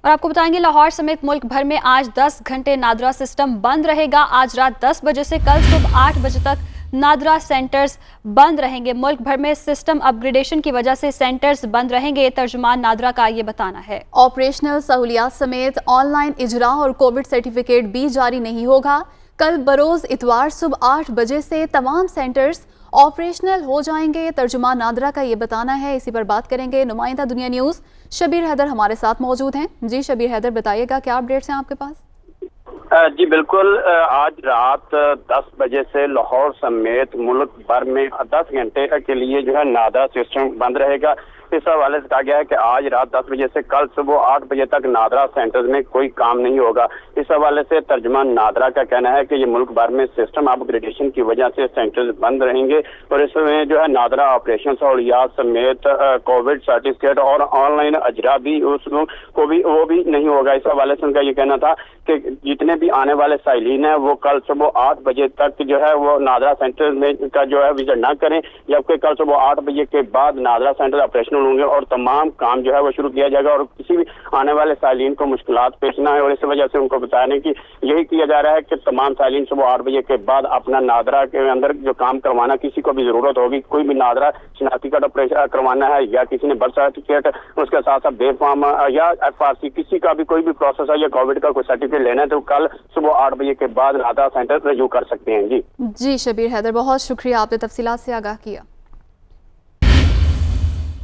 اور آپ کو بتائیں گے لاہور سمیت ملک بھر میں آج 10 گھنٹے نادرا سسٹم بند رہے گا۔ آج رات 10 بجے سے کل صبح 8 بجے تک نادرا سینٹرز بند رہیں گے۔ ملک بھر میں سسٹم اپ گریڈیشن کی وجہ سے سینٹرز بند رہیں گے، ترجمان نادرا کا یہ بتانا ہے۔ آپریشنل سہولیات سمیت آن لائن اجراء اور کووڈ سرٹیفکیٹ بھی جاری نہیں ہوگا۔ کل بروز اتوار صبح 8 بجے سے تمام سینٹرز آپریشنل ہو جائیں گے، ترجمان نادرا کا یہ بتانا ہے۔ اسی پر بات کریں گے نمائندہ دنیا نیوز شبیر حیدر ہمارے ساتھ موجود ہیں۔ جی شبیر حیدر، بتائیے گا کیا اپڈیٹس ہیں آپ کے پاس؟ جی بالکل، آج رات 10 بجے سے لاہور سمیت ملک بھر میں 10 گھنٹے کے لیے جو ہے نادرا سسٹم بند رہے گا۔ اس حوالے سے کہا گیا ہے کہ آج رات 10 بجے سے کل صبح 8 بجے تک نادرا سینٹرز میں کوئی کام نہیں ہوگا۔ اس حوالے سے ترجمان نادرا کا کہنا ہے کہ یہ ملک بھر میں سسٹم اپ گریڈیشن کی وجہ سے سینٹرز بند رہیں گے اور اس میں جو ہے نادرا آپریشن سہولیات سمیت کووڈ سرٹیفکیٹ اور آن لائن اجرا بھی وہ بھی نہیں ہوگا۔ اس حوالے سے ان کا یہ کہنا تھا کہ جتنے بھی آنے والے سائلین ہیں وہ کل صبح 8 بجے تک جو ہے وہ نادرا سینٹر میں کا جو ہے وزٹ نہ کریں، جبکہ کل صبح 8 بجے کے بعد نادرا سینٹر آپریشنل ہوں گے اور تمام کام جو ہے وہ شروع کیا جائے گا اور کسی بھی آنے والے سائلین کو مشکلات پیش نہ ہے۔ اور اس وجہ سے ان کو بتانے کی یہی کیا جا رہا ہے کہ تمام سائلین صبح 8 بجے کے بعد اپنا نادرا کے اندر جو کام کروانا، کسی کو بھی ضرورت ہوگی، کوئی بھی نادرا شناختی کارڈ کروانا ہے یا کسی نے برتھ سرٹیفکیٹ، اس کے ساتھ ساتھ بے فارم یا FRC، کسی کا بھی کوئی بھی پروسیس ہے یا کووڈ کا کوئی سرٹیفکیٹ لینا ہے تو کل صبح 8 بجے کے بعد نادرا سینٹر رجوع کر سکتے ہیں۔ جی شبیر حیدر، بہت شکریہ، آپ نے تفصیلات سے آگاہ کیا۔